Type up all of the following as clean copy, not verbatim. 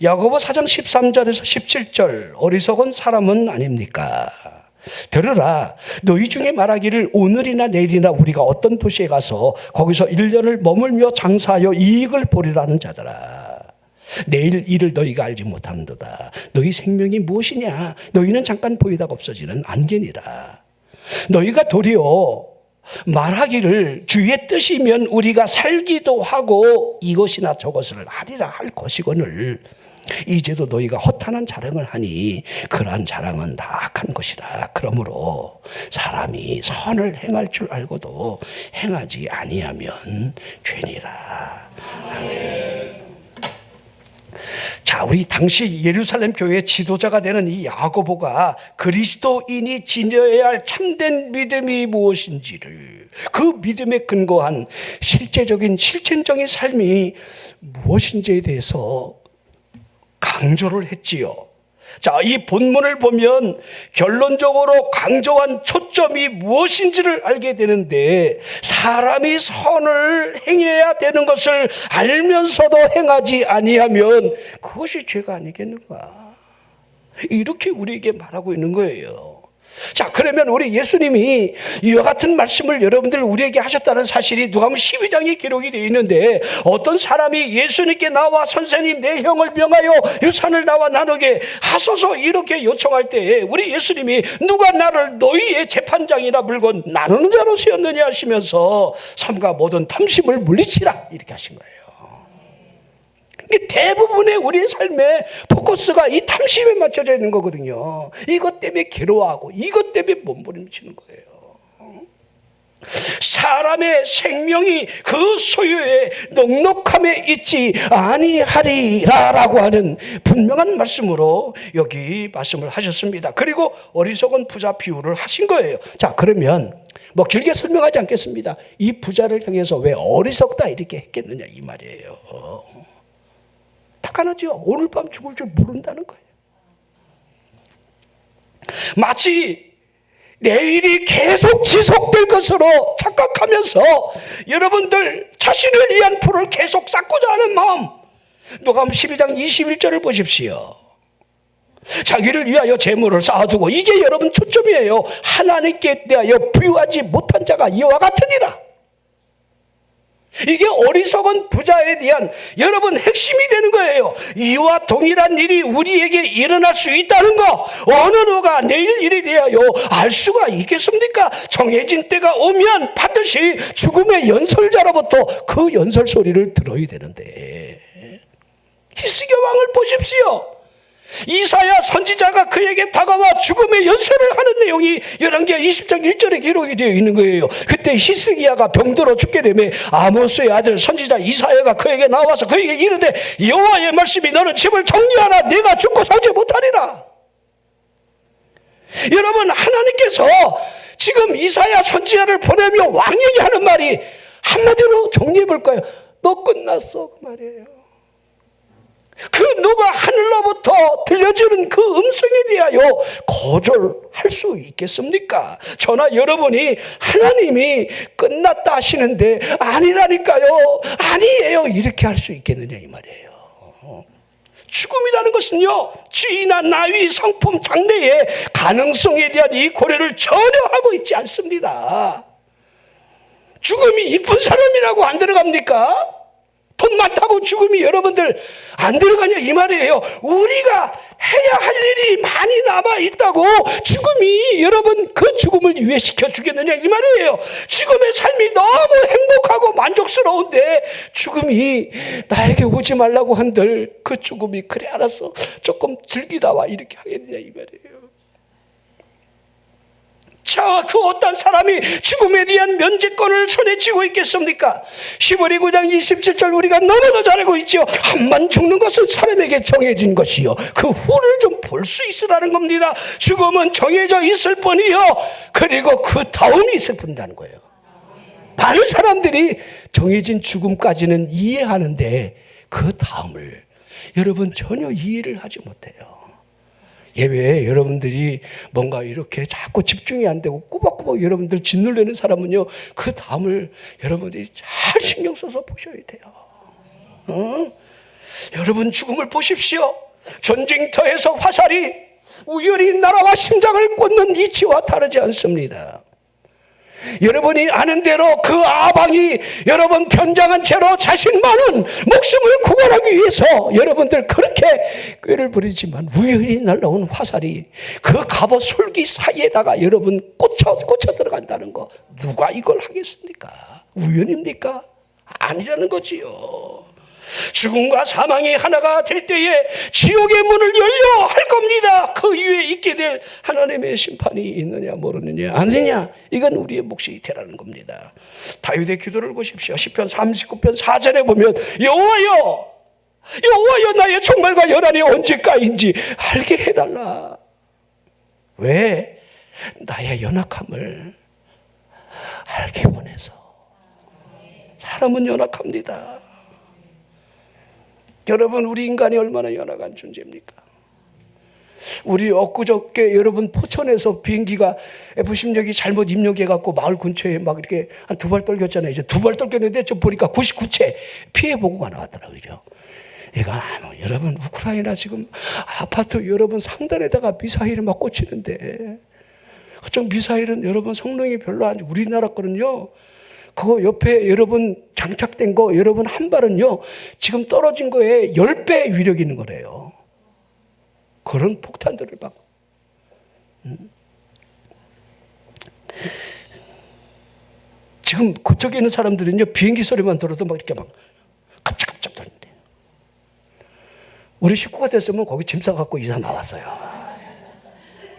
야고보 4장 13절에서 17절, 어리석은 사람은 아닙니까? 들으라, 너희 중에 말하기를 오늘이나 내일이나 우리가 어떤 도시에 가서 거기서 1년을 머물며 장사하여 이익을 보리라는 자들아, 내일 일을 너희가 알지 못하는도다. 너희 생명이 무엇이냐? 너희는 잠깐 보이다가 없어지는 안개니라. 너희가 도리어 말하기를 주의 뜻이면 우리가 살기도 하고 이것이나 저것을 하리라 할 것이거늘 이제도 너희가 허탄한 자랑을 하니 그러한 자랑은 다 악한 것이라. 그러므로 사람이 선을 행할 줄 알고도 행하지 아니하면 죄니라. 아멘. 자, 우리 당시 예루살렘 교회의 지도자가 되는 이 야고보가 그리스도인이 지녀야 할 참된 믿음이 무엇인지를, 그 믿음에 근거한 실제적인 실천적인 삶이 무엇인지에 대해서 강조를 했지요. 자, 이 본문을 보면 결론적으로 강조한 초점이 무엇인지를 알게 되는데, 사람이 선을 행해야 되는 것을 알면서도 행하지 아니하면 그것이 죄가 아니겠는가, 이렇게 우리에게 말하고 있는 거예요. 자, 그러면 우리 예수님이 이와 같은 말씀을 여러분들 우리에게 하셨다는 사실이 누가복음 12장에 기록이 되어 있는데, 어떤 사람이 예수님께 나와 선생님 내 형을 명하여 유산을 나와 나누게 하소서 이렇게 요청할 때에 우리 예수님이 누가 나를 너희의 재판장이나 물건 나누는 자로 세웠느냐 하시면서 삼가 모든 탐심을 물리치라 이렇게 하신 거예요. 대부분의 우리의 삶의 포커스가 이 탐심에 맞춰져 있는 거거든요. 이것 때문에 괴로워하고 이것 때문에 몸부림치는 거예요. 사람의 생명이 그 소유의 넉넉함에 있지 아니하리라라고 하는 분명한 말씀으로 여기 말씀을 하셨습니다. 그리고 어리석은 부자 비유를 하신 거예요. 자, 그러면 뭐 길게 설명하지 않겠습니다. 이 부자를 향해서 왜 어리석다 이렇게 했겠느냐 이 말이에요. tak하나죠. 오늘 밤 죽을 줄 모른다는 거예요. 마치 내일이 계속 지속될 것으로 착각하면서 여러분들 자신을 위한 풀을 계속 쌓고자 하는 마음. 누가복음 12장 21절을 보십시오. 자기를 위하여 재물을 쌓아두고, 이게 여러분 초점이에요. 하나님께 대하여 부유하지 못한 자가 이와 같으니라. 이게 어리석은 부자에 대한 여러분 핵심이 되는 거예요. 이와 동일한 일이 우리에게 일어날 수 있다는 거, 어느 누가 내일 일에 대하여 알 수가 있겠습니까? 정해진 때가 오면 반드시 죽음의 연설자로부터 그 연설 소리를 들어야 되는데, 히스기야 왕을 보십시오. 이사야 선지자가 그에게 다가와 죽음의 연설을 하는 내용이 열왕기하 20장 1절에 기록이 되어 있는 거예요. 그때 히스기야가 병들어 죽게 되며 아모스의 아들 선지자 이사야가 그에게 나와서 그에게 이르되 여호와의 말씀이 너는 집을 정리하라. 내가 죽고 살지 못하리라. 여러분, 하나님께서 지금 이사야 선지자를 보내며 왕에게 하는 말이 한마디로 정리해 볼까요? 너 끝났어, 그 말이에요. 그 누가 하늘로부터 들려주는 그 음성에 대하여 거절할 수 있겠습니까? 저나 여러분이 하나님이 끝났다 하시는데 아니라니까요, 아니에요 이렇게 할 수 있겠느냐 이 말이에요. 죽음이라는 것은요, 쥐나 나위, 성품, 장래의 가능성에 대한 이 고려를 전혀 하고 있지 않습니다. 죽음이 이쁜 사람이라고 안 들어갑니까? 돈 많다고 죽음이 여러분들 안 들어가냐 이 말이에요. 우리가 해야 할 일이 많이 남아있다고 죽음이 여러분 그 죽음을 유예시켜 주겠느냐 이 말이에요. 지금의 삶이 너무 행복하고 만족스러운데 죽음이 나에게 오지 말라고 한들 그 죽음이 그래 알았어 조금 즐기다 와 이렇게 하겠느냐 이 말이에요. 자, 그 어떤 사람이 죽음에 대한 면제권을 손에 쥐고 있겠습니까? 시므리 9장 27절 우리가 너무나 잘 알고 있죠. 한번 죽는 것은 사람에게 정해진 것이요 그 후를 좀 볼 수 있으라는 겁니다. 죽음은 정해져 있을 뿐이요 그리고 그 다음이 있을 뿐이라는 거예요. 많은 사람들이 정해진 죽음까지는 이해하는데 그 다음을 여러분 전혀 이해를 하지 못해요. 예외에 여러분들이 뭔가 이렇게 자꾸 집중이 안 되고 꾸벅꾸벅 여러분들 짓눌리는 사람은요, 그 다음을 여러분들이 잘 신경 써서 보셔야 돼요. 여러분 죽음을 보십시오. 전쟁터에서 화살이 우연히 나라와 심장을 꽂는 이치와 다르지 않습니다. 여러분이 아는 대로 그 아방이 여러분 변장한 채로 자신만은 목숨을 구원하기 위해서 여러분들 그렇게 꾀를 부리지만 우연히 날라온 화살이 그 갑옷 솔기 사이에다가 여러분 꽂혀 들어간다는 거 누가 이걸 하겠습니까? 우연입니까? 아니라는 거지요. 죽음과 사망이 하나가 될 때에 지옥의 문을 열려 할 겁니다. 그 위에 있게 될 하나님의 심판이 있느냐 모르느냐 아느냐, 이건 우리의 몫이 되라는 겁니다. 다윗의 기도를 보십시오. 시편 39편 4절에 보면 여호와여 나의 종말과 연한이 언제까지인지 알게 해달라. 왜? 나의 연약함을 알기 원해서. 사람은 연약합니다. 여러분, 우리 인간이 얼마나 연약한 존재입니까? 우리 엊그저께 여러분 포천에서 비행기가 F-16이 잘못 입력해갖고 마을 근처에 막 이렇게 한 2발 떨겼잖아요. 이제 2발 떨겼는데 저 보니까 99채 피해 보고가 나왔더라고요. 이건 여러분 우크라이나 지금 아파트 여러분 상단에다가 미사일을 막 꽂히는데, 그쪽 미사일은 여러분 성능이 별로 안 좋고 우리나라 거는요. 그 옆에 여러분 장착된 거 여러분 한 발은요 지금 떨어진 거에 10배 위력이 있는 거래요. 그런 폭탄들을 막 지금 그쪽에 있는 사람들은요 비행기 소리만 들어도 막 이렇게 막 깜짝깜짝 놀는데, 우리 식구가 됐으면 거기 짐 싸갖고 이사 나왔어요.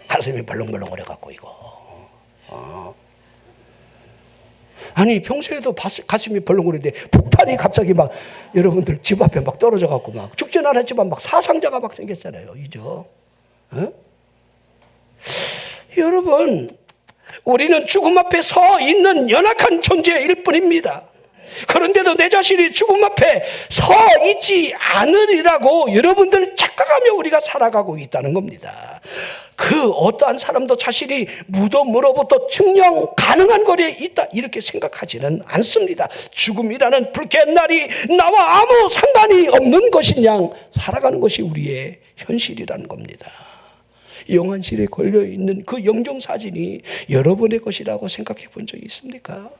가슴이 벌렁벌렁거려 갖고 이거. 아니 평소에도 가슴이 벌렁거리는데 폭탄이 갑자기 막 여러분들 집 앞에 막 떨어져 갖고 막 죽진 않았지만 막 사상자가 막 생겼잖아요. 이죠? 어? 여러분, 우리는 죽음 앞에 서 있는 연약한 존재일 뿐입니다. 그런데도 내 자신이 죽음 앞에 서 있지 않으리라고 여러분들 착각하며 우리가 살아가고 있다는 겁니다. 그 어떠한 사람도 자신이 무덤으로부터 증명 가능한 거리에 있다 이렇게 생각하지는 않습니다. 죽음이라는 불쾌한 날이 나와 아무 상관이 없는 것인 양 살아가는 것이 우리의 현실이라는 겁니다. 영안실에 걸려있는 그 영정사진이 여러분의 것이라고 생각해 본 적이 있습니까?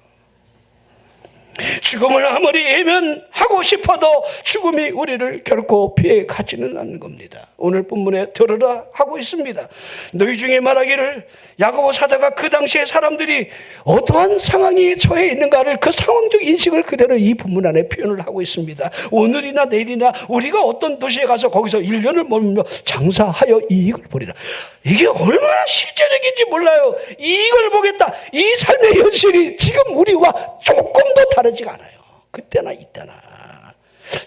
죽음을 아무리 외면하고 싶어도 죽음이 우리를 결코 피해 가지는 않는 겁니다. 오늘 본문에 들으라 하고 있습니다. 너희 중에 말하기를 야고보 사도가 그 당시에 사람들이 어떠한 상황에 처해 있는가를 그 상황적 인식을 그대로 이 본문 안에 표현을 하고 있습니다. 오늘이나 내일이나 우리가 어떤 도시에 가서 거기서 1년을 머물며 장사하여 이익을 보리라. 이게 얼마나 실제적인지 몰라요. 이익을 보겠다. 이 삶의 현실이 지금 우리와 조금도 다르지가 않아요. 그때나 이때나.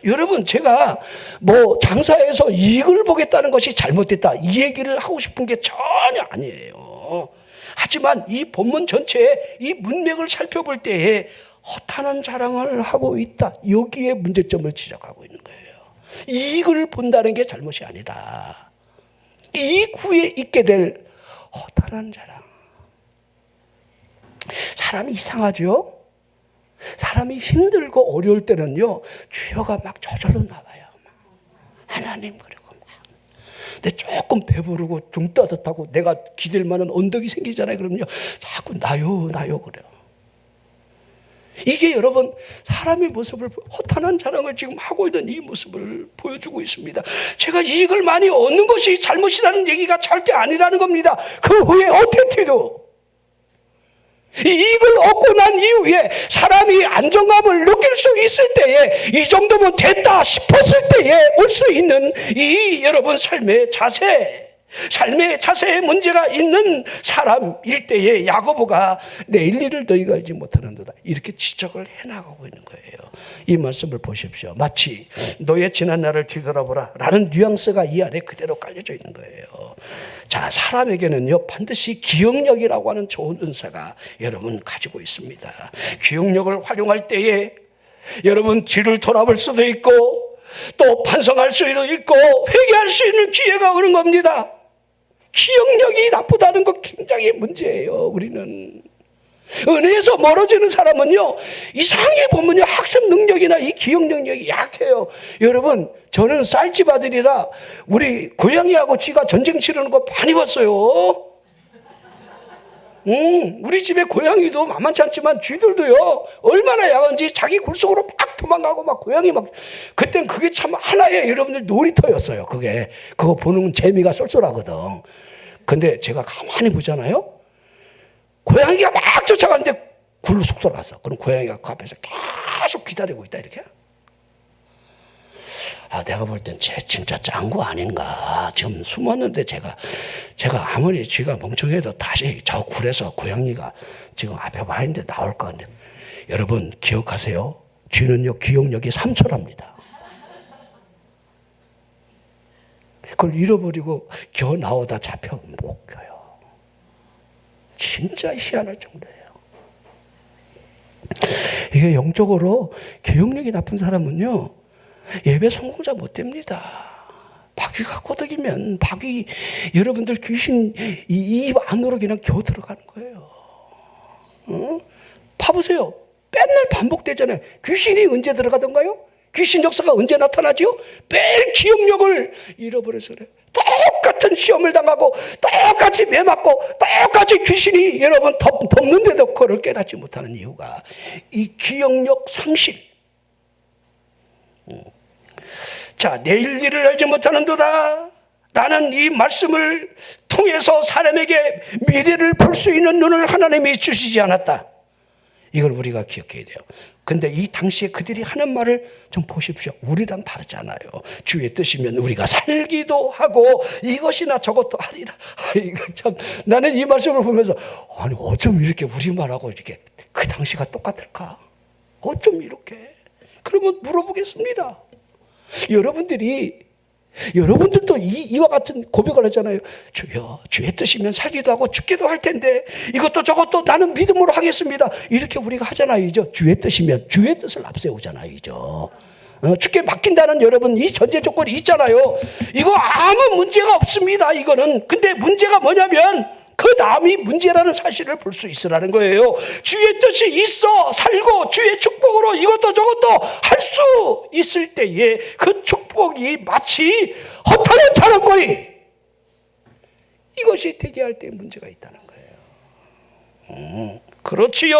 여러분, 제가 뭐 장사해서 이익을 보겠다는 것이 잘못됐다 이 얘기를 하고 싶은 게 전혀 아니에요. 하지만 이 본문 전체의 이 문맥을 살펴볼 때에 허탄한 자랑을 하고 있다, 여기에 문제점을 지적하고 있는 거예요. 이익을 본다는 게 잘못이 아니라 이익 후에 있게 될 허탄한 자랑. 사람이 이상하죠? 사람이 힘들고 어려울 때는요 주여가 막 저절로 나와요. 하나님, 그리고 막 근데 조금 배부르고 좀 따뜻하고 내가 기댈 만한 언덕이 생기잖아요. 그러면요 자꾸 나요 그래요. 이게 여러분 사람의 모습을, 허탄한 자랑을 지금 하고 있는 이 모습을 보여주고 있습니다. 제가 이익을 많이 얻는 것이 잘못이라는 얘기가 절대 아니라는 겁니다. 그 후에 어떻게도 이익을 얻고 난 이후에 사람이 안정감을 느낄 수 있을 때에, 이 정도면 됐다 싶었을 때에 올 수 있는 이 여러분 삶의 자세에 문제가 있는 사람일 때에 야고보가 내일 일을 너희가 알지 못하는도다 이렇게 지적을 해나가고 있는 거예요. 이 말씀을 보십시오. 마치 너의 지난 날을 뒤돌아보라 라는 뉘앙스가 이 안에 그대로 깔려져 있는 거예요. 자, 사람에게는요 반드시 기억력이라고 하는 좋은 은사가 여러분 가지고 있습니다. 기억력을 활용할 때에 여러분 뒤를 돌아볼 수도 있고 또 반성할 수도 있고 회개할 수 있는 기회가 오는 겁니다. 기억력이 나쁘다는 거 굉장히 문제예요. 우리는 은혜에서 멀어지는 사람은요, 이상하게 보면요, 학습 능력이나 이 기억 능력이 약해요. 여러분, 저는 쌀집 아들이라 우리 고양이하고 쥐가 전쟁 치르는 거 많이 봤어요. 우리 집에 고양이도 만만치 않지만 쥐들도요, 얼마나 야간지 자기 굴속으로 막 도망가고 막 고양이 막, 그땐 그게 참 하나의 여러분들 놀이터였어요. 그거 보는 재미가 쏠쏠하거든. 근데 제가 가만히 보잖아요. 고양이가 막 쫓아가는데 굴로 속 들어갔어. 그럼 고양이가 그 앞에서 계속 기다리고 있다, 이렇게. 내가 볼 땐 쟤 진짜 짠 거 아닌가. 지금 숨었는데 제가 아무리 쥐가 멍청해도 다시 저 굴에서 고양이가 지금 앞에 와 있는데 나올 거 같은데. 여러분, 기억하세요. 쥐는요, 기억력이 3초랍니다. 그걸 잃어버리고 겨우 나오다 잡혀 못 껴요. 진짜 희한할 정도예요. 이게 영적으로 기억력이 나쁜 사람은요, 예배 성공자 못 됩니다. 바퀴가 꼬덕이면 여러분들 귀신 입 안으로 그냥 겨우 들어가는 거예요. 봐보세요. 맨날 반복되잖아요. 귀신이 언제 들어가던가요? 귀신 역사가 언제 나타나죠? 매일 기억력을 잃어버려서 그래요. 똑같은 시험을 당하고 똑같이 매 맞고 똑같이 귀신이 여러분 덮는데도 그걸 깨닫지 못하는 이유가 이 기억력 상실. 자, 내일 일을 알지 못하는도다. 나는 이 말씀을 통해서 사람에게 미래를 볼 수 있는 눈을 하나님이 주시지 않았다. 이걸 우리가 기억해야 돼요. 근데 이 당시에 그들이 하는 말을 좀 보십시오. 우리랑 다르잖아요. 주의 뜻이면 우리가 살기도 하고 이것이나 저것도 하리라. 이거 참, 나는 이 말씀을 보면서 아니 어쩜 이렇게 우리말하고 이렇게 그 당시가 똑같을까? 어쩜 이렇게? 그러면 물어보겠습니다. 여러분들도 이와 같은 고백을 하잖아요. 주여, 주의 뜻이면 살기도 하고 죽기도 할 텐데 이것도 저것도 나는 믿음으로 하겠습니다. 이렇게 우리가 하잖아요. 주의 뜻이면 주의 뜻을 앞세우잖아요. 주께 맡긴다는 여러분 이 전제 조건이 있잖아요. 이거 아무 문제가 없습니다. 이거는. 근데 문제가 뭐냐면 그 다음이 문제라는 사실을 볼 수 있으라는 거예요. 주의 뜻이 있어 살고 주의 축복으로 이것도 저것도 할 수 있을 때에 그 축복이 마치 허탄한 자랑거리 이것이 되게 할 때 문제가 있다는 거예요. 그렇지요.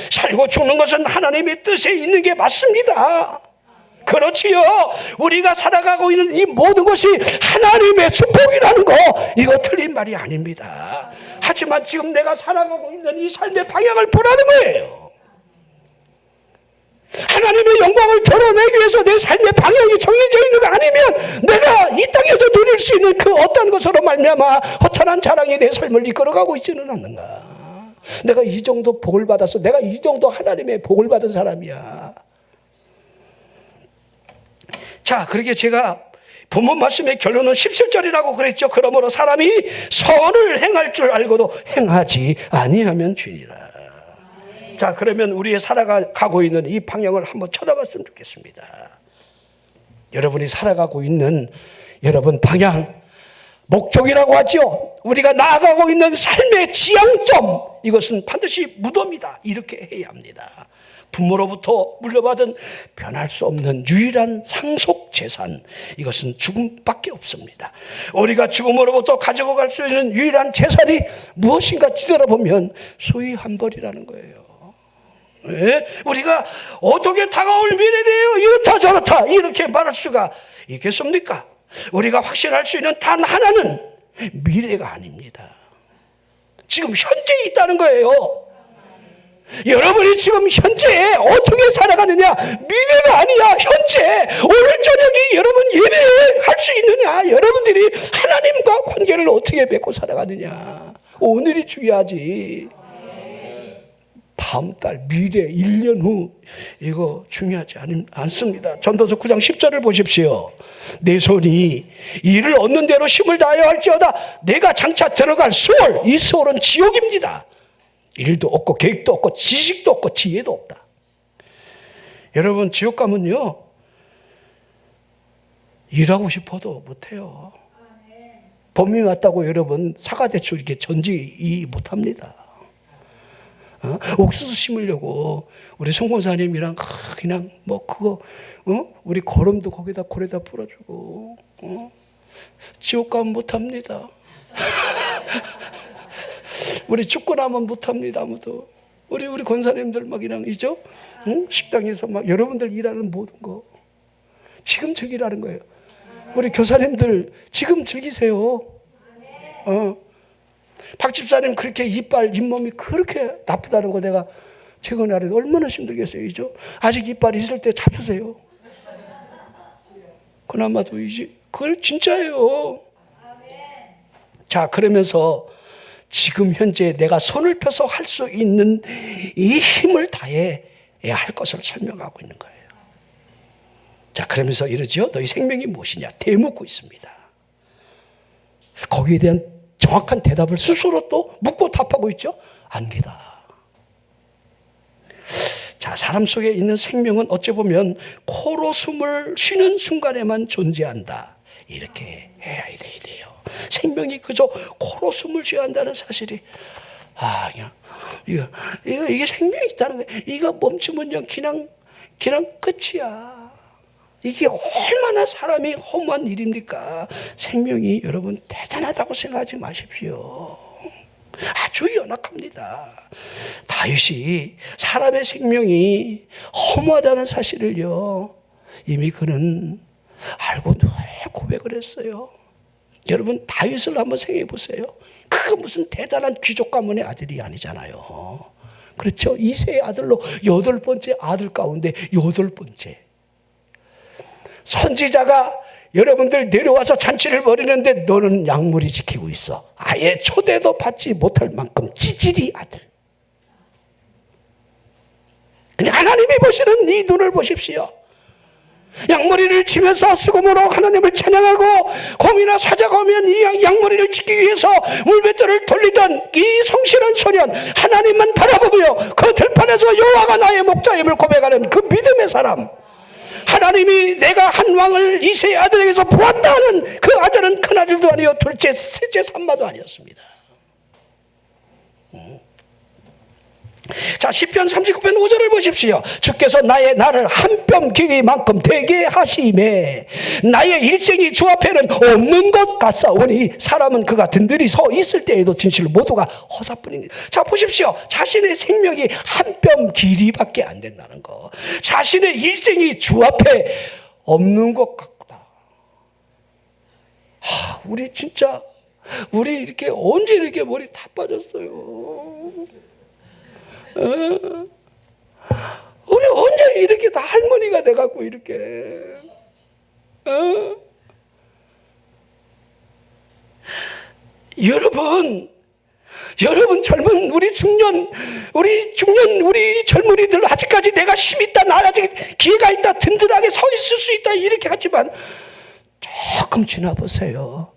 살고 죽는 것은 하나님의 뜻에 있는 게 맞습니다. 그렇지요. 우리가 살아가고 있는 이 모든 것이 하나님의 축복이라는 거 이거 틀린 말이 아닙니다. 하지만 지금 내가 살아가고 있는 이 삶의 방향을 보라는 거예요. 하나님의 영광을 드러내기 위해서 내 삶의 방향이 정해져 있는 거 아니면 내가 이 땅에서 누릴 수 있는 그 어떤 것으로 말미암아 허탄한 자랑이 내 삶을 이끌어가고 있지는 않는가. 내가 이 정도 복을 받았어. 내가 이 정도 하나님의 복을 받은 사람이야. 자, 그렇게 제가 본문 말씀의 결론은 17절이라고 그랬죠. 그러므로 사람이 선을 행할 줄 알고도 행하지 아니하면 죄니라. 자, 그러면 우리의 살아가고 있는 이 방향을 한번 쳐다봤으면 좋겠습니다. 여러분이 살아가고 있는 여러분 방향, 목적이라고 하죠. 우리가 나아가고 있는 삶의 지향점, 이것은 반드시 무덤이다. 이렇게 해야 합니다. 부모로부터 물려받은 변할 수 없는 유일한 상속 재산, 이것은 죽음밖에 없습니다. 우리가 죽음으로부터 가지고 갈 수 있는 유일한 재산이 무엇인가 뒤돌아보면 소위 한 벌이라는 거예요. 네? 우리가 어떻게 다가올 미래네요 이렇다 저렇다 이렇게 말할 수가 있겠습니까? 우리가 확신할 수 있는 단 하나는 미래가 아닙니다. 지금 현재 있다는 거예요. 여러분이 지금 현재 어떻게 살아가느냐, 미래가 아니야. 현재 오늘 저녁이 여러분 예배할 수 있느냐, 여러분들이 하나님과 관계를 어떻게 맺고 살아가느냐, 오늘이 중요하지. 다음 달, 미래, 1년 후 이거 중요하지 않습니다. 전도서 9장 10절을 보십시오. 내 손이 이를 얻는 대로 힘을 다하여 할지어다. 내가 장차 들어갈 수월, 이 수월은 지옥입니다. 일도 없고 계획도 없고 지식도 없고 지혜도 없다. 여러분, 지옥 가면요 일하고 싶어도 못해요. 봄이 왔다고 여러분 사과대추 이렇게 전지 못합니다. 옥수수 심으려고 우리 송권사님이랑 그냥 뭐 그거 우리 거름도 거기다 고래다 풀어주고 지옥 가면 못합니다. 우리 죽고 나면 못합니다. 아무도. 우리 권사님들 막 이죠? 식당에서 막 여러분들 일하는 모든 거 지금 즐기라는 거예요. 우리 교사님들 지금 즐기세요. 박 집사님 그렇게 잇몸이 그렇게 나쁘다는 거 내가 최근에 알아서 얼마나 힘들겠어요. 이죠? 아직 이빨 있을 때 잡수세요. 그나마도 이제 그걸 진짜예요. 자, 그러면서 지금 현재 내가 손을 펴서 할 수 있는 이 힘을 다해야 할 것을 설명하고 있는 거예요. 자, 그러면서 이러지요. 너희 생명이 무엇이냐? 대묻고 있습니다. 거기에 대한 정확한 대답을 스스로 또 묻고 답하고 있죠. 안개다. 자, 사람 속에 있는 생명은 어찌 보면 코로 숨을 쉬는 순간에만 존재한다. 이렇게 해야 돼요. 생명이 그저 코로 숨을 쉬어야 한다는 사실이 그냥 이게 생명이 있다는 거예요. 이거 멈추면 그냥 끝이야. 이게 얼마나 사람이 허무한 일입니까? 생명이 여러분 대단하다고 생각하지 마십시오. 아주 연약합니다. 다윗이 사람의 생명이 허무하다는 사실을요 이미 그는 알고 늘 고백을 했어요. 여러분 다윗을 한번 생각해 보세요. 그가 무슨 대단한 귀족 가문의 아들이 아니잖아요. 그렇죠? 이세의 아들로 8번째 아들 가운데 8번째. 선지자가 여러분들 내려와서 잔치를 벌이는데 너는 약물이 지키고 있어. 아예 초대도 받지 못할 만큼 찌질이 아들. 하나님이 보시는 이 눈을 보십시오. 양머리를 치면서 수금으로 하나님을 찬양하고 곰이나 사자가 오면 이 양머리를 지키기 위해서 물맷돌을 돌리던 이 성실한 소년, 하나님만 바라보며 그 들판에서 여호와가 나의 목자임을 고백하는 그 믿음의 사람. 하나님이 내가 한 왕을 이세의 아들에게서 보았다 하는 그 아들은 큰아들도 아니요 둘째 셋째 산마도 아니었습니다. 자, 시편 39편 5절을 보십시오. 주께서 나를 한 뼘 길이만큼 되게 하시매 나의 일생이 주 앞에는 없는 것 같사오니 사람은 그가 든든히 서 있을 때에도 진실 모두가 허사뿐입니다. 자, 보십시오. 자신의 생명이 한 뼘 길이밖에 안 된다는 거. 자신의 일생이 주 앞에 없는 것 같다. 우리 진짜 우리 이렇게 언제 이렇게 머리 다 빠졌어요. 우리 언제 이렇게 다 할머니가 돼갖고 이렇게 여러분 젊은 우리 중년 우리 젊은이들 아직까지 내가 힘 있다, 나 아직 기회가 있다, 든든하게 서 있을 수 있다 이렇게 하지만 조금 지나보세요.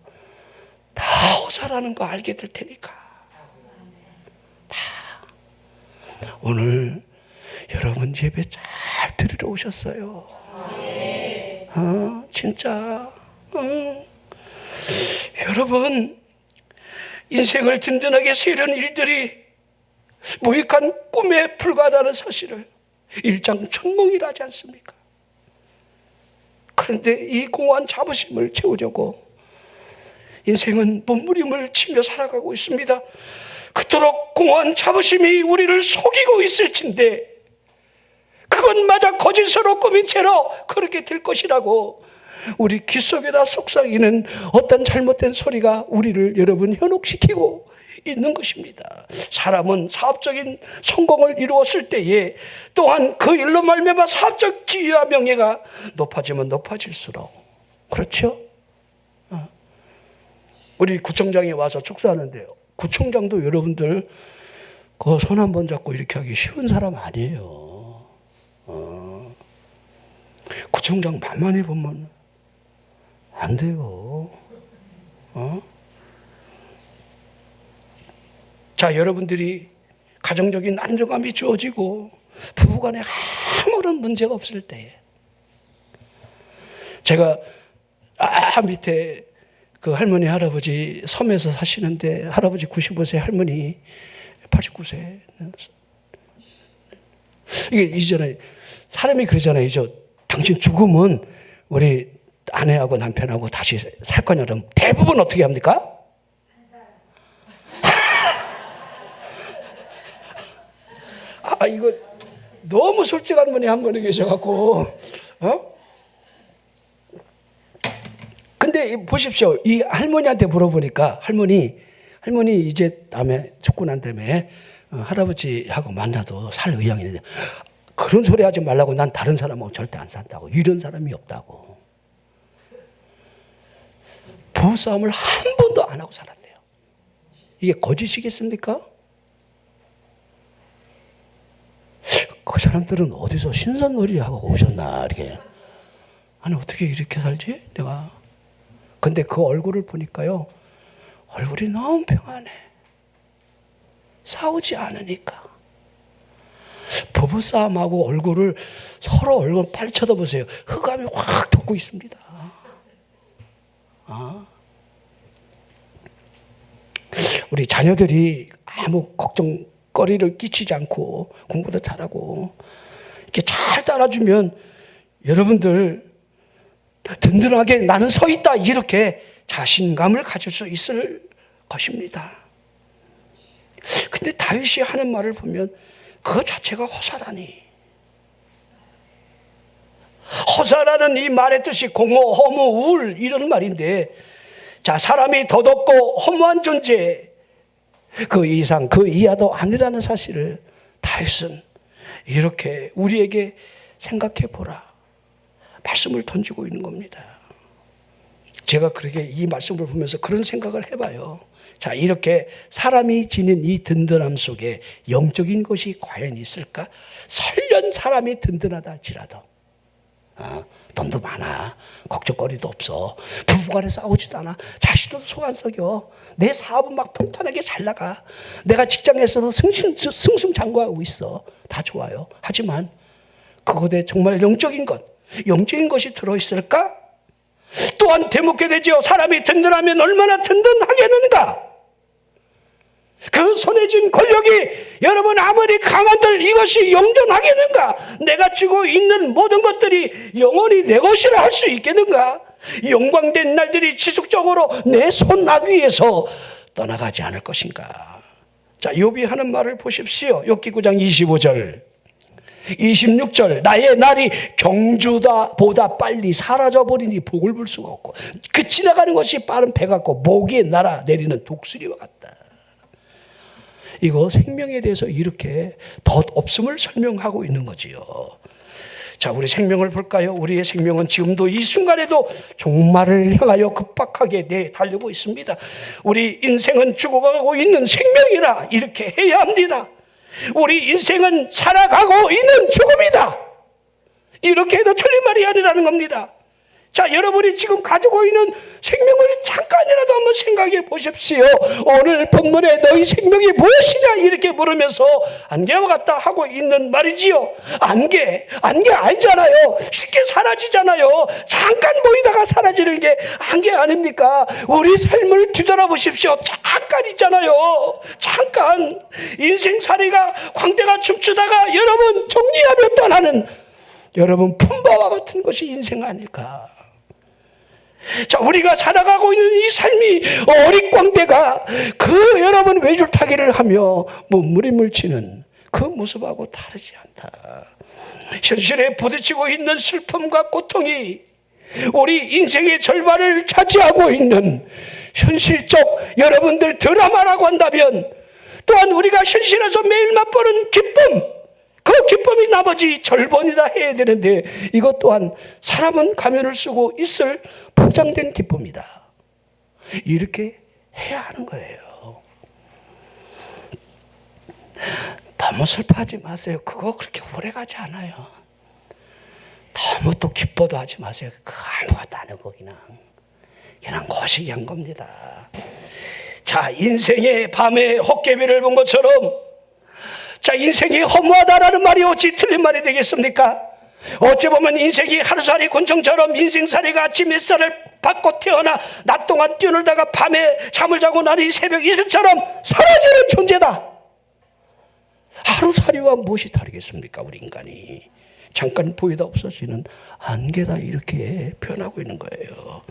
다 허사라는 거 알게 될 테니까. 오늘 여러분 예배 잘 들으러 오셨어요. 진짜 여러분 인생을 든든하게 세우려는 일들이 무익한 꿈에 불과하다는 사실을 일장춘몽이라 하지 않습니까? 그런데 이 공허한 자부심을 채우려고 인생은 몸부림을 치며 살아가고 있습니다. 그토록 공허한 자부심이 우리를 속이고 있을진데 그것마저 거짓으로 꾸민 채로 그렇게 될 것이라고 우리 귀 속에다 속삭이는 어떤 잘못된 소리가 우리를 여러분 현혹시키고 있는 것입니다. 사람은 사업적인 성공을 이루었을 때에 또한 그 일로 말미암아 사업적 지위와 명예가 높아지면 높아질수록 그렇죠? 우리 구청장이 와서 축사하는데요. 구청장도 여러분들 그 손 한 번 잡고 이렇게 하기 쉬운 사람 아니에요. 구청장 만만히 보면 안 돼요. 자, 여러분들이 가정적인 안정감이 주어지고 부부간에 아무런 문제가 없을 때에 제가 밑에 그 할머니 할아버지 섬에서 사시는데 할아버지 95세 할머니 89세 이게 이전에 사람이 그러잖아요. 당신 죽으면 우리 아내하고 남편하고 다시 살 거냐 그러면 대부분 어떻게 합니까? 이거 너무 솔직한 분이 한 분이 계셔갖고, 근데 보십시오. 이 할머니한테 물어보니까 할머니 이제 다음에 죽고 난 다음에 할아버지하고 만나도 살 의향이 있는데 그런 소리 하지 말라고, 난 다른 사람하고 절대 안 산다고. 이런 사람이 없다고. 부부싸움을 한 번도 안 하고 살았대요. 이게 거짓이겠습니까? 그 사람들은 어디서 신선놀이 하고 오셨나 이렇게. 아니 어떻게 이렇게 살지 내가. 근데 그 얼굴을 보니까요, 얼굴이 너무 평안해. 싸우지 않으니까. 부부싸움하고 얼굴을 서로 얼굴 빨리 쳐다보세요. 흑암이 확 덮고 있습니다. 우리 자녀들이 아무 걱정거리를 끼치지 않고 공부도 잘하고 이렇게 잘 따라주면 여러분들 든든하게 나는 서 있다 이렇게 자신감을 가질 수 있을 것입니다. 근데 다윗이 하는 말을 보면 그 자체가 허사라니. 허사라는 이 말의 뜻이 공허, 허무, 우울 이런 말인데, 자, 사람이 더덥고 허무한 존재, 그 이상 그 이하도 아니라는 사실을 다윗은 이렇게 우리에게 생각해 보라 말씀을 던지고 있는 겁니다. 제가 그렇게 이 말씀을 보면서 그런 생각을 해봐요. 자, 이렇게 사람이 지닌 이 든든함 속에 영적인 것이 과연 있을까? 설령 사람이 든든하다 할지라도 돈도 많아, 걱정거리도 없어, 부부간에 싸우지도 않아, 자식도 속 안 썩여, 내 사업은 막 통탄하게 잘 나가, 내가 직장에서도 승승장구하고 있어, 다 좋아요. 하지만 그것에 정말 영적인 것이 들어있을까? 또한 되묻게 되죠. 사람이 든든하면 얼마나 든든하겠는가? 그 손에 쥔 권력이 여러분 아무리 강한들 이것이 영존하겠는가? 내가 쥐고 있는 모든 것들이 영원히 내 것이라 할 수 있겠는가? 영광된 날들이 지속적으로 내 손아귀에서 떠나가지 않을 것인가? 자, 욥이 하는 말을 보십시오. 욥기 9장 25절 26절 나의 날이 경주다보다 빨리 사라져버리니 복을 볼 수가 없고 그 지나가는 것이 빠른 배 같고 모기에 날아 내리는 독수리와 같다. 이거 생명에 대해서 이렇게 덧없음을 설명하고 있는 거지요. 자, 우리 생명을 볼까요? 우리의 생명은 지금도 이 순간에도 종말을 향하여 급박하게 달리고 있습니다. 우리 인생은 죽어가고 있는 생명이라 이렇게 해야 합니다. 우리 인생은 살아가고 있는 죽음이다. 이렇게 해도 틀린 말이 아니라는 겁니다. 자, 여러분이 지금 가지고 있는 생명을 잠깐이라도 한번 생각해 보십시오. 오늘 본문에 너희 생명이 무엇이냐 이렇게 물으면서 안개와 같다 하고 있는 말이지요. 안개 알잖아요. 쉽게 사라지잖아요. 잠깐 보이다가 사라지는 게 안개 아닙니까? 우리 삶을 뒤돌아보십시오. 잠깐 있잖아요. 잠깐 인생살이가 광대가 춤추다가 여러분 정리하며 떠나는 여러분 품바와 같은 것이 인생 아닐까? 자, 우리가 살아가고 있는 이 삶이 어릿광대가 그 여러분 외줄타기를 하며 몸부림을 치는 그 모습하고 다르지 않다. 현실에 부딪히고 있는 슬픔과 고통이 우리 인생의 절반을 차지하고 있는 현실적 여러분들 드라마라고 한다면 또한 우리가 현실에서 매일 맛보는 기쁨, 그 기쁨이 나머지 절반이다 해야 되는데 이것 또한 사람은 가면을 쓰고 있을 포장된 기쁨이다. 이렇게 해야 하는 거예요. 너무 슬퍼하지 마세요. 그거 그렇게 오래가지 않아요. 너무 또 기뻐도 하지 마세요. 그거 아무것도 안 하고 그냥 거시기한 겁니다. 자, 인생의 밤에 헛개비를 본 것처럼 자, 인생이 허무하다라는 말이 어찌 틀린 말이 되겠습니까? 어찌 보면 인생이 하루살이 곤충처럼 인생살이가 아침 햇살을 받고 태어나 낮 동안 뛰어놀다가 밤에 잠을 자고 나니 새벽 이슬처럼 사라지는 존재다. 하루살이와 무엇이 다르겠습니까? 우리 인간이 잠깐 보이다 없어지는 안개다, 이렇게 표현하고 있는 거예요.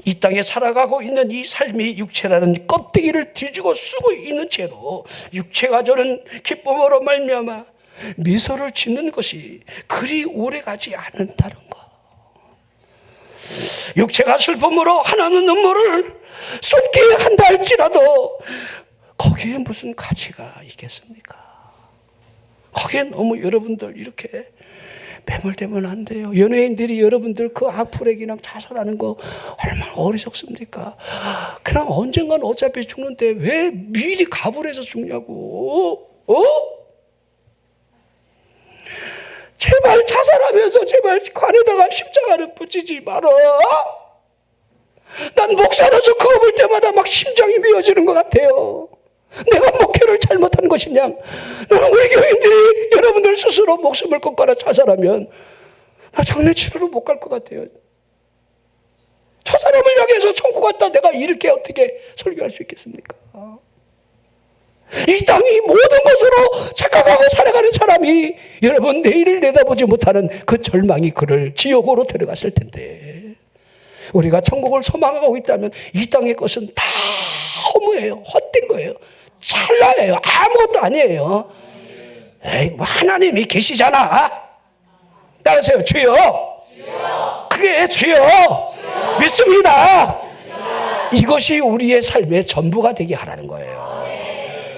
이 땅에 살아가고 있는 이 삶이 육체라는 껍데기를 뒤지고 쓰고 있는 채로 육체가 저는 기쁨으로 말미암아 미소를 짓는 것이 그리 오래가지 않는다는 거. 육체가 슬픔으로 하나는 눈물을 쏟게 한다 할지라도 거기에 무슨 가치가 있겠습니까? 거기에 너무 여러분들 이렇게 매몰되면 안 돼요. 연예인들이 여러분들 그 악플에 그냥 자살하는 거 얼마나 어리석습니까? 그냥 언젠간 어차피 죽는데 왜 미리 갑을 해서 죽냐고. 제발 자살하면서 제발 관에다가 십자가를 붙이지 말어. 난 목사로서 그거 볼 때마다 막 심장이 미어지는 것 같아요. 내가 목회를 잘못한 것이냐? 우리 교인들이 여러분들 스스로 목숨을 끊거나 자살하면 나 장례 치료로 못 갈 것 같아요. 저 사람을 향해서 천국 갔다 내가 이렇게 어떻게 설교할 수 있겠습니까? 이 땅이 모든 것으로 착각하고 살아가는 사람이 여러분 내일을 내다보지 못하는 그 절망이 그를 지옥으로 데려갔을 텐데, 우리가 천국을 소망하고 있다면 이 땅의 것은 다 허무해요. 헛된 거예요. 찰나예요. 아무것도 아니에요. 에이, 뭐 하나님이 계시잖아. 따라하세요. 주여. 그게 주여. 믿습니다. 이것이 우리의 삶의 전부가 되게 하라는 거예요.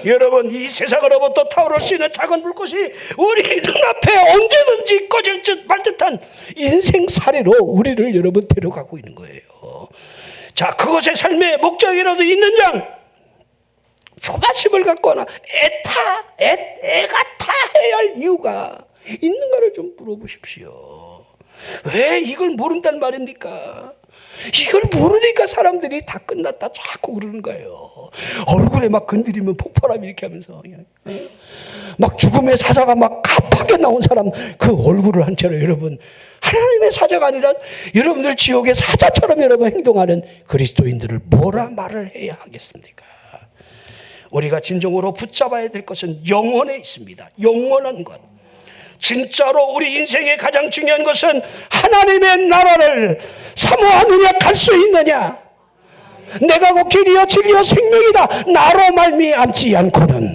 여러분, 이 세상으로부터 타오를 수 있는 작은 불꽃이 우리 눈앞에 언제든지 꺼질 듯 말 듯한 인생살이로 우리를 여러분 데려가고 있는 거예요. 자, 그것의 삶의 목적이라도 있는 양, 조바심을 갖거나 애가 타해야 할 이유가 있는가를 좀 물어보십시오. 왜 이걸 모른단 말입니까? 이걸 모르니까 사람들이 다 끝났다 자꾸 그러는 거예요. 얼굴에 막 건드리면 폭발함 이렇게 하면서 막 죽음의 사자가 막 가파게 나온 사람 그 얼굴을 한 채로 여러분, 하나님의 사자가 아니라 여러분들 지옥의 사자처럼 여러분 행동하는 그리스도인들을 뭐라 말을 해야 하겠습니까? 우리가 진정으로 붙잡아야 될 것은 영혼에 있습니다. 영원한 것. 진짜로 우리 인생의 가장 중요한 것은 하나님의 나라를 사모하느냐 갈 수 있느냐. 내가 곧 길이요 진리요 생명이다. 나로 말미암지 않고는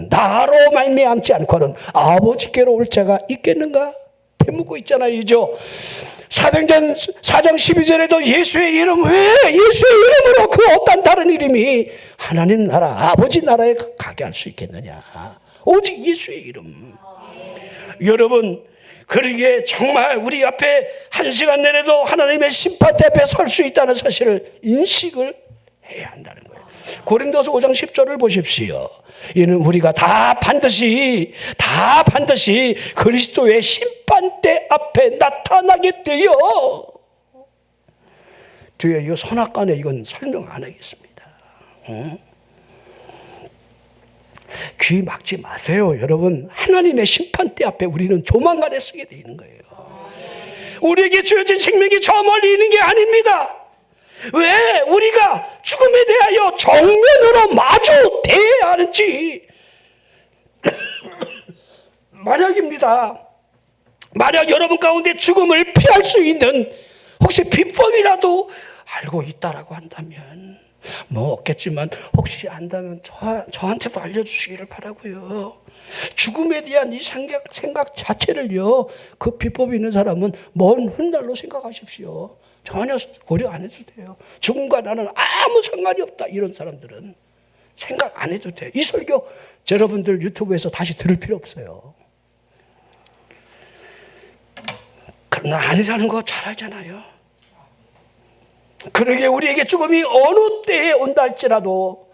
아버지께로 올 자가 있겠는가? 되묻고 있잖아요. 이죠? 사도행전 4장 12절에도 예수의 이름, 왜 예수의 이름으로 그 어떤 다른 이름이 하나님 나라 아버지 나라에 가게 할 수 있겠느냐. 오직 예수의 이름. 여러분, 그러기에 정말 우리 앞에 한 시간 내내도 하나님의 심판대 앞에 설 수 있다는 사실을 인식을 해야 한다는 거예요. 고린도서 5장 10절을 보십시오. 이는 우리가 다 반드시 그리스도의 심판대 앞에 나타나게 되어. 뒤에 이 선악간에 이건 설명 안 하겠습니다. 귀 막지 마세요. 여러분, 하나님의 심판대 앞에 우리는 조만간에 서게 돼 있는 거예요. 우리에게 주어진 생명이 저 멀리 있는 게 아닙니다. 왜 우리가 죽음에 대하여 정면으로 마주 대해야 하는지 만약 여러분 가운데 죽음을 피할 수 있는 혹시 비법이라도 알고 있다라고 한다면 뭐 없겠지만 혹시 안다면 저한테도 알려주시기를 바라고요. 죽음에 대한 이 생각 자체를요, 그 비법이 있는 사람은 먼 훗날로 생각하십시오. 전혀 고려 안 해도 돼요. 죽음과 나는 아무 상관이 없다. 이런 사람들은 생각 안 해도 돼요. 이 설교 여러분들 유튜브에서 다시 들을 필요 없어요. 그러나 아니라는 거 잘 알잖아요. 그러기에 우리에게 죽음이 어느 때에 온다 할지라도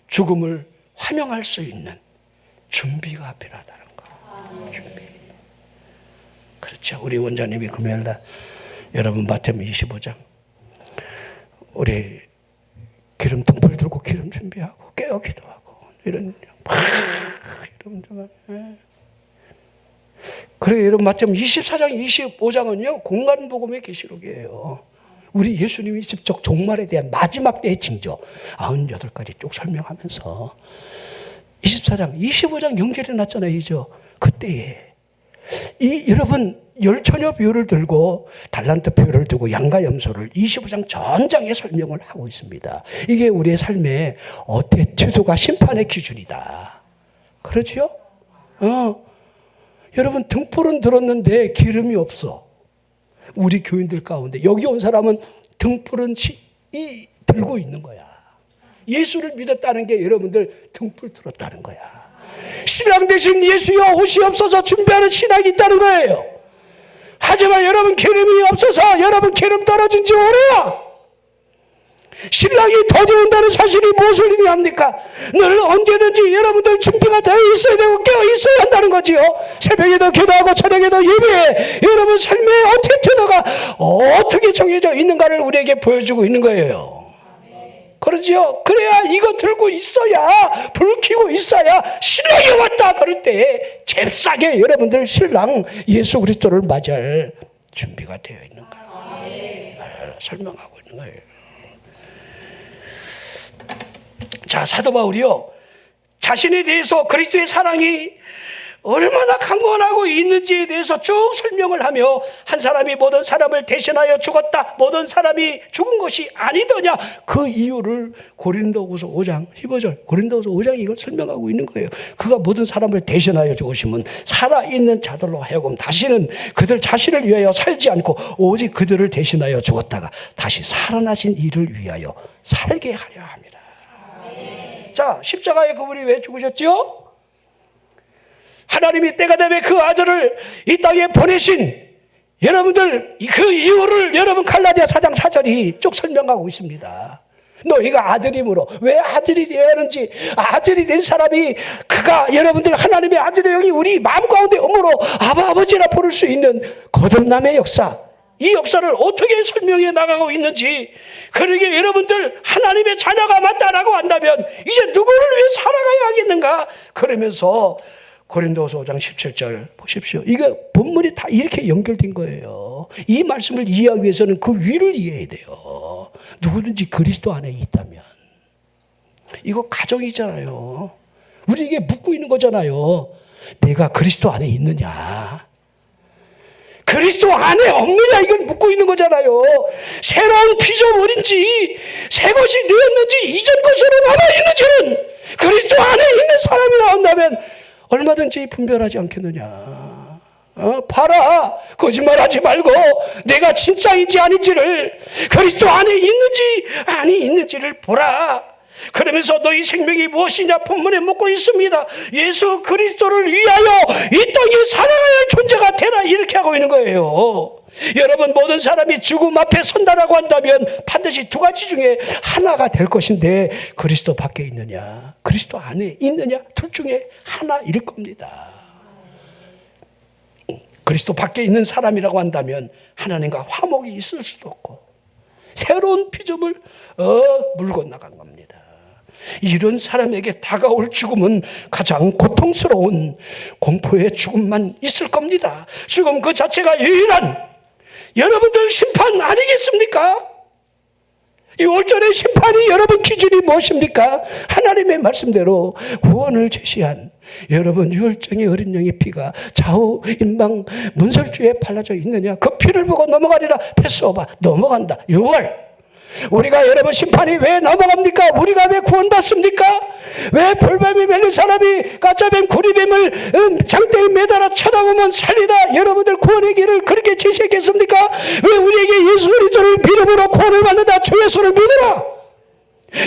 죽음을 환영할 수 있는 준비가 필요하다는 거. 준비. 그렇죠. 우리 원장님이 금요일날 여러분 마태복음 25장 우리 기름 등불 들고 기름 준비하고 깨어 기도하고 이런 그래 여러분 마태복음 24장 25장은요 공간복음의 계시록이에요. 우리 예수님이 직접 종말에 대한 마지막 때의 징조 98가지 쭉 설명하면서 24장, 25장 연결해 놨잖아요. 이죠? 그때에 여러분 열처녀 비유를 들고 달란트 비유를 두고 양과 염소를 25장 전장에 설명을 하고 있습니다. 이게 우리의 삶의 태도가 심판의 기준이다. 그렇죠? 여러분 등불은 들었는데 기름이 없어. 우리 교인들 가운데 여기 온 사람은 등불은 들고 있는 거야. 예수를 믿었다는 게 여러분들 등불 들었다는 거야. 신랑 대신 예수여 오시옵소서 준비하는 신학이 있다는 거예요. 하지만 여러분 기름이 없어서 여러분 기름 떨어진 지 오래야. 신랑이 더디온다는 사실이 무엇을 의미합니까? 늘 언제든지 여러분들 준비가 되어 있어야 되고 깨어 있어야 한다는 거지요. 새벽에도 기도하고 저녁에도 예배해. 여러분 삶의 태도가 어떻게 정해져 있는가를 우리에게 보여주고 있는 거예요. 그러지요. 그래야 이거 들고 있어야, 불 켜고 있어야 신랑이 왔다 그럴 때 잽싸게 여러분들 신랑 예수 그리스도를 맞이할 준비가 되어 있는 거예요. 설명하고 있는 거예요. 자, 사도 바울이요, 자신에 대해서 그리스도의 사랑이 얼마나 강건하고 있는지에 대해서 쭉 설명을 하며 한 사람이 모든 사람을 대신하여 죽었다. 모든 사람이 죽은 것이 아니더냐. 그 이유를 고린도후서 5장 15절 고린도후서 5장 이걸 설명하고 있는 거예요. 그가 모든 사람을 대신하여 죽으시면 살아있는 자들로 하여금 다시는 그들 자신을 위하여 살지 않고 오직 그들을 대신하여 죽었다가 다시 살아나신 이를 위하여 살게 하려 합니다. 자, 십자가에 그분이 왜 죽으셨죠? 하나님이 때가 되면 그 아들을 이 땅에 보내신 여러분들 그 이유를 여러분 갈라디아 4장 4절이 쭉 설명하고 있습니다. 너희가 아들이므로 왜 아들이 되어야 하는지, 아들이 된 사람이 그가 여러분들 하나님의 아들의 영이 우리 마음 가운데 엄으로 아버지라 부를 수 있는 거듭남의 역사, 이 역사를 어떻게 설명해 나가고 있는지, 그러게 여러분들 하나님의 자녀가 맞다라고 한다면 이제 누구를 위해 살아가야 하겠는가? 그러면서 고린도후서 5장 17절 보십시오. 이게 본문이 다 이렇게 연결된 거예요. 이 말씀을 이해하기 위해서는 그 위를 이해해야 돼요. 누구든지 그리스도 안에 있다면. 이거 가정이잖아요. 우리에게 묻고 있는 거잖아요. 내가 그리스도 안에 있느냐, 그리스도 안에 없느냐, 이걸 묻고 있는 거잖아요. 새로운 피조물인지 새 것이 되었는지 이전 것으로 남아있는지는 그리스도 안에 있는 사람이라 한다면 얼마든지 분별하지 않겠느냐. 봐라, 거짓말하지 말고 내가 진짜인지 아닌지를, 그리스도 안에 있는지 아니 있는지를 보라. 그러면서 너희 생명이 무엇이냐 본문에 묻고 있습니다. 예수 그리스도를 위하여 이 땅에 살아가야 할 존재가 되라, 이렇게 하고 있는 거예요. 여러분 모든 사람이 죽음 앞에 선다라고 한다면 반드시 두 가지 중에 하나가 될 것인데, 그리스도 밖에 있느냐 그리스도 안에 있느냐, 둘 중에 하나일 겁니다. 그리스도 밖에 있는 사람이라고 한다면 하나님과 화목이 있을 수도 없고 새로운 피조물 물고 나간 겁니다. 이런 사람에게 다가올 죽음은 가장 고통스러운 공포의 죽음만 있을 겁니다. 죽음 그 자체가 유일한 여러분들 심판 아니겠습니까? 이 올전의 심판이 여러분 기준이 무엇입니까? 하나님의 말씀대로 구원을 제시한 여러분 유월정의 어린 양의 피가 좌우 임방 문설주에 발라져 있느냐, 그 피를 보고 넘어가리라. 패스오바, 넘어간다. 6월 우리가 여러분 심판이 왜 넘어갑니까? 우리가 왜 구원받습니까? 왜 돌뱀이 멜린 사람이 가짜뱀 구리뱀을 장대에 매달아 쳐다보면 살리라, 여러분들 구원의 길을 그렇게 제시했겠습니까? 왜 우리에게 예수 그리스도를 믿음으로 구원을 받는다, 주 예수를 믿으라.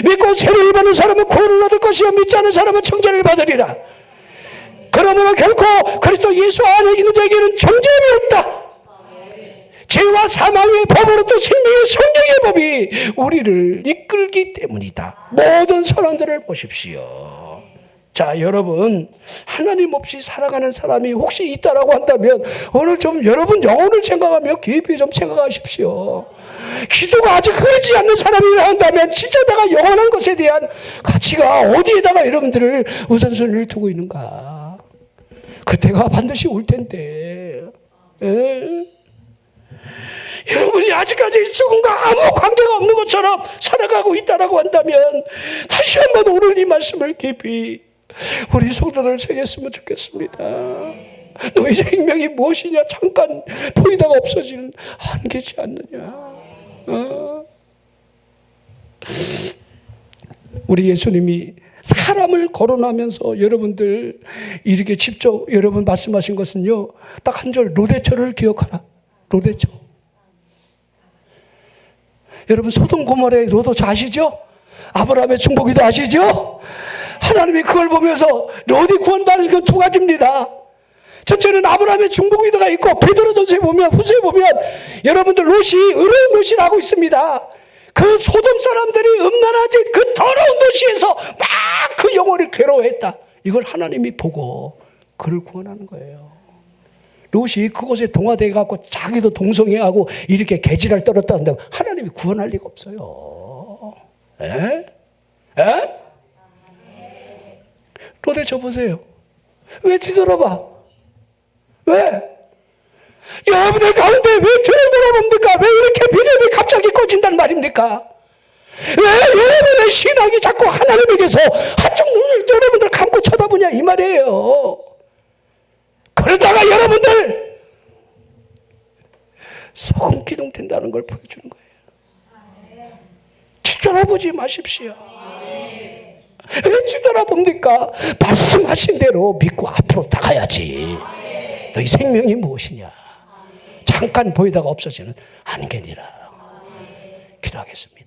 믿고 세례를 받는 사람은 구원을 얻을 것이요 믿지 않는 사람은 정죄를 받으리라. 그러므로 결코 그리스도 예수 안에 있는 자에게는 정죄함이 없다. 죄와 사망의 법으로부터 생명의 성령의 법이 우리를 이끌기 때문이다. 모든 사람들을 보십시오. 자, 여러분 하나님 없이 살아가는 사람이 혹시 있다라고 한다면 오늘 좀 여러분 영혼을 생각하며 깊이 좀 생각하십시오. 기도가 아직 흐르지 않는 사람이라 한다면 진짜 내가 영원한 것에 대한 가치가 어디에다가 여러분들을 우선순위를 두고 있는가? 그때가 반드시 올 텐데. 여러분이 아직까지 죽음과 아무 관계가 없는 것처럼 살아가고 있다라고 한다면 다시 한번 오늘 이 말씀을 깊이 우리 성도들 새겼으면 좋겠습니다. 너희 생명이 무엇이냐? 잠깐 보이다가 없어지는 한계지 않느냐? 우리 예수님이 사람을 거론하면서 여러분들 이렇게 직접 여러분 말씀하신 것은요, 딱 한 절, 로대처를 기억하라. 로대처. 여러분 소돔 고모라의 로도처 아시죠? 아브라함의 중보기도 아시죠? 하나님이 그걸 보면서 롯이 구원받은 그 두 가지입니다. 첫째는 아브라함의 중보기도가 있고, 베드로전서에 보면, 후서에 보면 여러분들 롯이 의로운 롯이라고 있습니다. 그 소돔 사람들이 음란하지 그 더러운 도시에서 막 그 영혼을 괴로워했다. 이걸 하나님이 보고 그를 구원하는 거예요. 롯이 그곳에 동화되어 갖고 자기도 동성애하고 이렇게 개지랄 떨었다 한다면 하나님이 구원할 리가 없어요. 에? 롯에 저 보세요. 왜 뒤돌아봐? 왜? 여러분들 가운데 왜 뒤를 돌아봅니까? 왜 이렇게 믿음이 갑자기 꺼진단 말입니까? 왜 여러분의 신앙이 자꾸 하나님에게서 한쪽 눈을 여러분들 감고 쳐다보냐 이 말이에요. 그러다가 여러분들 소금 기둥 된다는 걸 보여주는 거예요. 뒤돌아보지 마십시오. 왜 뒤돌아봅니까? 말씀하신 대로 믿고 앞으로 나가야지. 너희 생명이 무엇이냐? 잠깐 보이다가 없어지는 안개니라. 기도하겠습니다.